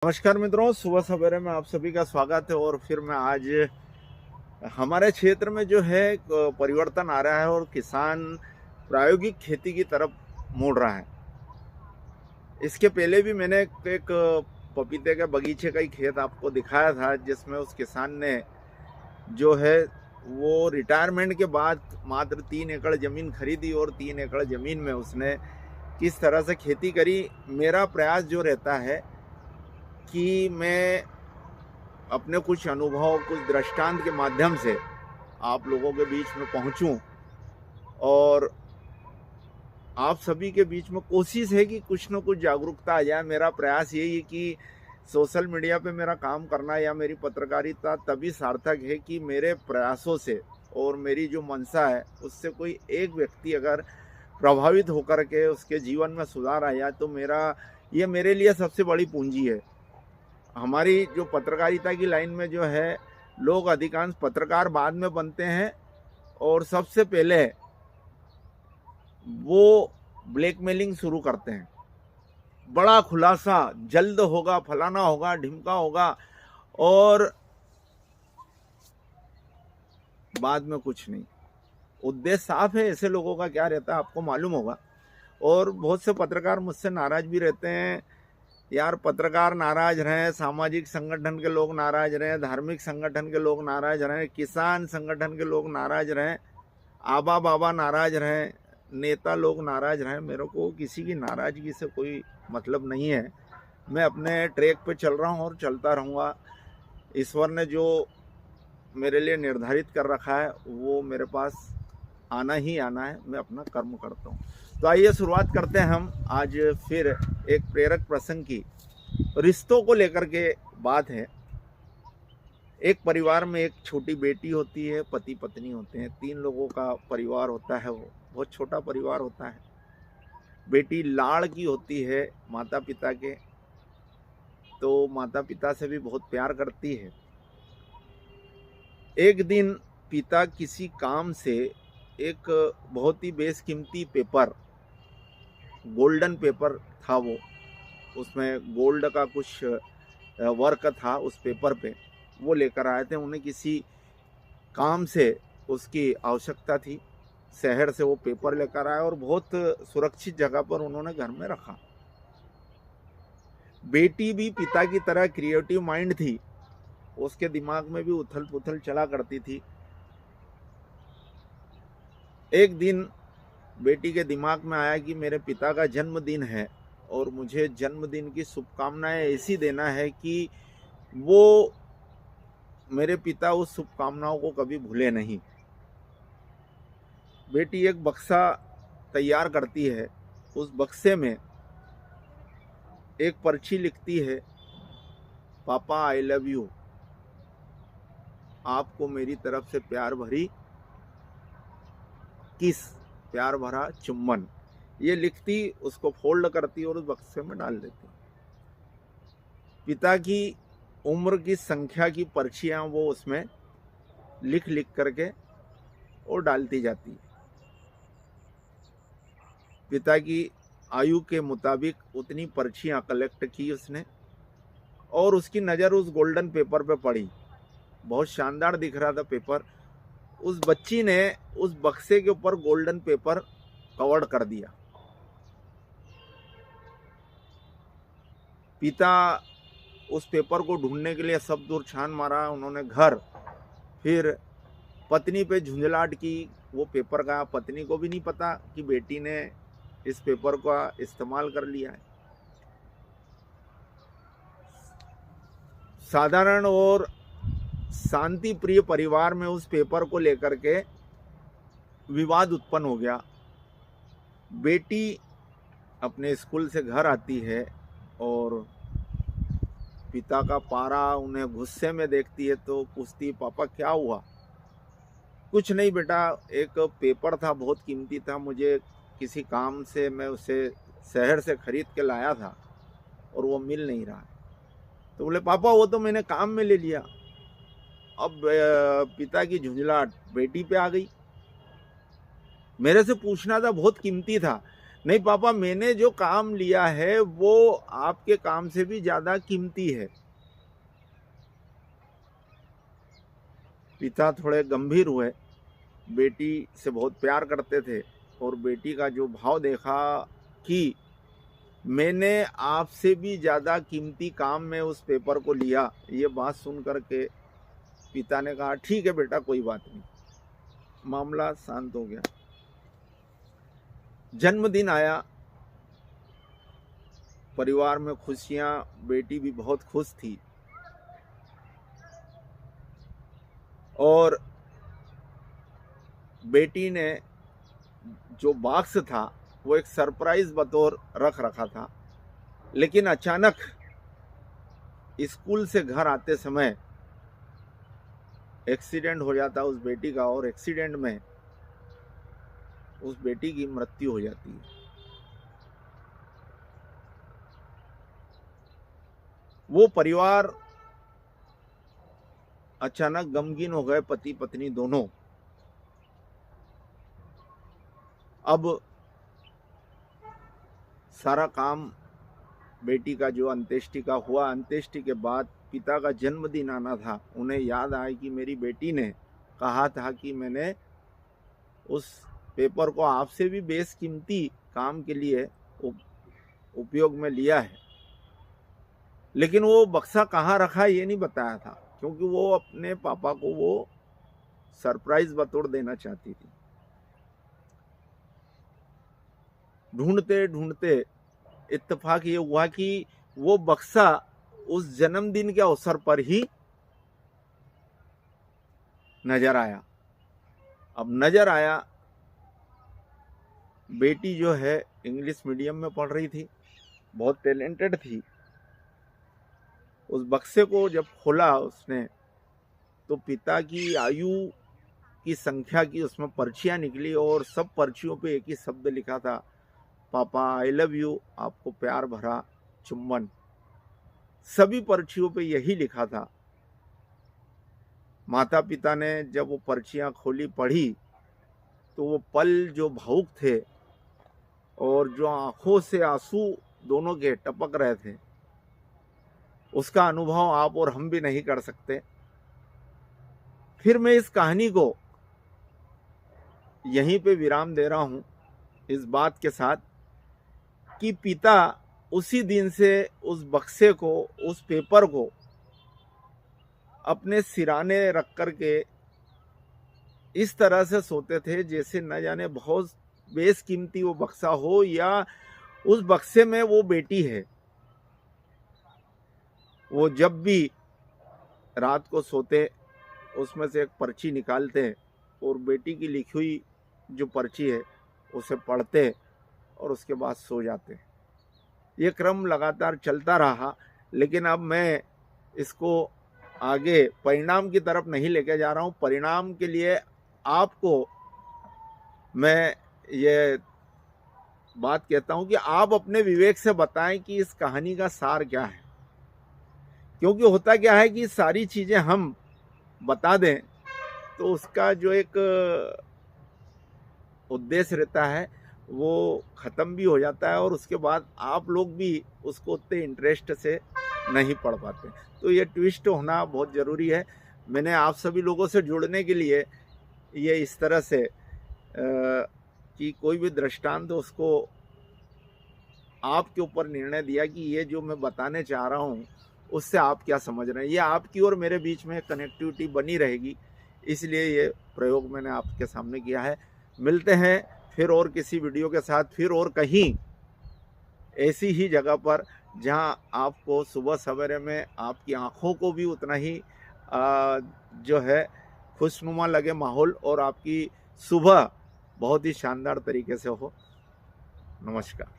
नमस्कार मित्रों, सुबह सवेरे में आप सभी का स्वागत है। और फिर मैं आज हमारे क्षेत्र में जो है एक परिवर्तन आ रहा है और किसान प्रायोगिक खेती की तरफ मुड़ रहा है। इसके पहले भी मैंने एक पपीते के बगीचे का ही खेत आपको दिखाया था, जिसमें उस किसान ने जो है वो रिटायरमेंट के बाद मात्र 3 एकड़ ज़मीन खरीदी और 3 एकड़ ज़मीन में उसने किस तरह से खेती करी। मेरा प्रयास जो रहता है कि मैं अपने कुछ अनुभव, कुछ दृष्टांत के माध्यम से आप लोगों के बीच में पहुंचूं और आप सभी के बीच में कोशिश है कि कुछ न कुछ जागरूकता आ जाए। मेरा प्रयास यही है कि सोशल मीडिया पे मेरा काम करना या मेरी पत्रकारिता तभी सार्थक है कि मेरे प्रयासों से और मेरी जो मंशा है उससे कोई एक व्यक्ति अगर प्रभावित होकर के उसके जीवन में सुधार आया तो ये मेरे लिए सबसे बड़ी पूंजी है। हमारी जो पत्रकारिता की लाइन में जो है, लोग अधिकांश पत्रकार बाद में बनते हैं और सबसे पहले वो ब्लैकमेलिंग शुरू करते हैं। बड़ा खुलासा जल्द होगा, फलाना होगा, ढिमका होगा, और बाद में कुछ नहीं। उद्देश्य साफ है। ऐसे लोगों का क्या रहता है आपको मालूम होगा। और बहुत से पत्रकार मुझसे नाराज भी रहते हैं। यार, पत्रकार नाराज रहें, सामाजिक संगठन के लोग नाराज रहें, धार्मिक संगठन के लोग नाराज रहें, किसान संगठन के लोग नाराज रहें, आबा बाबा नाराज रहें, नेता लोग नाराज रहें, मेरे को किसी की नाराजगी से कोई मतलब नहीं है। मैं अपने ट्रैक पे चल रहा हूँ और चलता रहूँगा। ईश्वर ने जो मेरे लिए निर्धारित कर रखा है वो मेरे पास आना ही आना है। मैं अपना कर्म करता हूँ। तो आइए शुरुआत करते हैं हम आज फिर एक प्रेरक प्रसंग की। रिश्तों को लेकर के बात है। एक परिवार में एक छोटी बेटी होती है, पति पत्नी होते हैं, 3 लोगों का परिवार होता है। वो बहुत छोटा परिवार होता है। बेटी लाड़ की होती है माता पिता के, तो माता पिता से भी बहुत प्यार करती है। एक दिन पिता किसी काम से एक बहुत ही बेशकीमती पेपर, गोल्डन पेपर था वो, उसमें गोल्ड का कुछ वर्क था उस पेपर पे, वो लेकर आए थे। उन्हें किसी काम से उसकी आवश्यकता थी। शहर से वो पेपर लेकर आए और बहुत सुरक्षित जगह पर उन्होंने घर में रखा। बेटी भी पिता की तरह क्रिएटिव माइंड थी। उसके दिमाग में भी उथल पुथल चला करती थी। एक दिन बेटी के दिमाग में आया कि मेरे पिता का जन्मदिन है और मुझे जन्मदिन की शुभकामनाएं ऐसी देना है कि वो मेरे पिता उस शुभकामनाओं को कभी भूले नहीं। बेटी एक बक्सा तैयार करती है। उस बक्से में एक पर्ची लिखती है, पापा आई लव यू, आपको मेरी तरफ से प्यार भरी किस, प्यार भरा चुम्बन। ये लिखती, उसको फोल्ड करती और उस बक्से में डाल देती। पिता की उम्र की संख्या की पर्चियां वो उसमें लिख लिख करके और डालती जाती। पिता की आयु के मुताबिक उतनी पर्चियां कलेक्ट की उसने और उसकी नज़र उस गोल्डन पेपर पे पड़ी। बहुत शानदार दिख रहा था पेपर। उस बच्ची ने उस बक्से के ऊपर गोल्डन पेपर कवर कर दिया। पिता उस पेपर को ढूंढने के लिए सब दूर छान मारा उन्होंने, घर, फिर पत्नी पे झुंझलाहट की। वो पेपर का पत्नी को भी नहीं पता कि बेटी ने इस पेपर का इस्तेमाल कर लिया है। साधारण और शांति प्रिय परिवार में उस पेपर को लेकर के विवाद उत्पन्न हो गया। बेटी अपने स्कूल से घर आती है और पिता का पारा उन्हें गुस्से में देखती है तो पूछती, पापा क्या हुआ? कुछ नहीं बेटा, एक पेपर था, बहुत कीमती था, मुझे किसी काम से मैं उसे शहर से खरीद के लाया था और वो मिल नहीं रहा है। तो बोले, पापा वो तो मैंने काम में ले लिया। अब पिता की झुंझलाहट बेटी पे आ गई। मेरे से पूछना था, बहुत कीमती था, नहीं पापा, मैंने जो काम लिया है वो आपके काम से भी ज्यादा कीमती है। पिता थोड़े गंभीर हुए। बेटी से बहुत प्यार करते थे और बेटी का जो भाव देखा कि मैंने आपसे भी ज्यादा कीमती काम में उस पेपर को लिया, ये बात सुन करके पिता ने कहा ठीक है बेटा, कोई बात नहीं। मामला शांत हो गया। जन्मदिन आया, परिवार में खुशियां, बेटी भी बहुत खुश थी और बेटी ने जो बॉक्स था वो एक सरप्राइज बतौर रख रखा था। लेकिन अचानक स्कूल से घर आते समय एक्सीडेंट हो जाता उस बेटी का और एक्सीडेंट में उस बेटी की मृत्यु हो जाती है। वो परिवार अचानक गमगीन हो गए, पति पत्नी दोनों। अब सारा काम बेटी का जो अंत्येष्टि का हुआ, अंत्येष्टि के बाद पिता का जन्मदिन आना था। उन्हें याद आया कि मेरी बेटी ने कहा था कि मैंने उस पेपर को आपसे भी बेशकीमती काम के लिए उपयोग में लिया है, लेकिन वो बक्सा कहाँ रखा ये नहीं बताया था, क्योंकि वो अपने पापा को वो सरप्राइज बतौर देना चाहती थी। ढूंढते ढूंढते इत्तेफाक ये हुआ कि वो बक्सा उस जन्मदिन के अवसर पर ही नजर आया। अब नजर आया, बेटी जो है इंग्लिश मीडियम में पढ़ रही थी, बहुत टैलेंटेड थी। उस बक्से को जब खोला उसने तो पिता की आयु की संख्या की उसमें पर्चियां निकली और सब पर्चियों पे एक ही शब्द लिखा था, पापा आई लव यू, आपको प्यार भरा चुम्बन। सभी पर्चियों पे यही लिखा था। माता पिता ने जब वो पर्चियां खोली पढ़ी तो वो पल जो भावुक थे और जो आंखों से आंसू दोनों के टपक रहे थे, उसका अनुभव आप और हम भी नहीं कर सकते। फिर मैं इस कहानी को यहीं पे विराम दे रहा हूं, इस बात के साथ कि पिता उसी दिन से उस बक्से को, उस पेपर को अपने सिराने रख कर के इस तरह से सोते थे जैसे न जाने बहुत बेशकीमती वो बक्सा हो या उस बक्से में वो बेटी है। वो जब भी रात को सोते उसमें से एक पर्ची निकालते और बेटी की लिखी हुई जो पर्ची है उसे पढ़ते और उसके बाद सो जाते। ये क्रम लगातार चलता रहा, लेकिन अब मैं इसको आगे परिणाम की तरफ नहीं लेके जा रहा हूँ। परिणाम के लिए आपको मैं ये बात कहता हूँ कि आप अपने विवेक से बताएं कि इस कहानी का सार क्या है। क्योंकि होता क्या है कि सारी चीजें हम बता दें तो उसका जो एक उद्देश्य रहता है वो ख़त्म भी हो जाता है और उसके बाद आप लोग भी उसको उतने इंटरेस्ट से नहीं पढ़ पाते। तो ये ट्विस्ट होना बहुत ज़रूरी है। मैंने आप सभी लोगों से जुड़ने के लिए ये इस तरह से कि कोई भी दृष्टांत उसको आपके ऊपर निर्णय दिया कि ये जो मैं बताने चाह रहा हूँ उससे आप क्या समझ रहे हैं। ये आपकी और मेरे बीच में कनेक्टिविटी बनी रहेगी, इसलिए ये प्रयोग मैंने आपके सामने किया है। मिलते हैं फिर और किसी वीडियो के साथ, फिर और कहीं ऐसी ही जगह पर जहां आपको सुबह सवेरे में आपकी आंखों को भी उतना ही जो है खुशनुमा लगे माहौल और आपकी सुबह बहुत ही शानदार तरीके से हो। नमस्कार।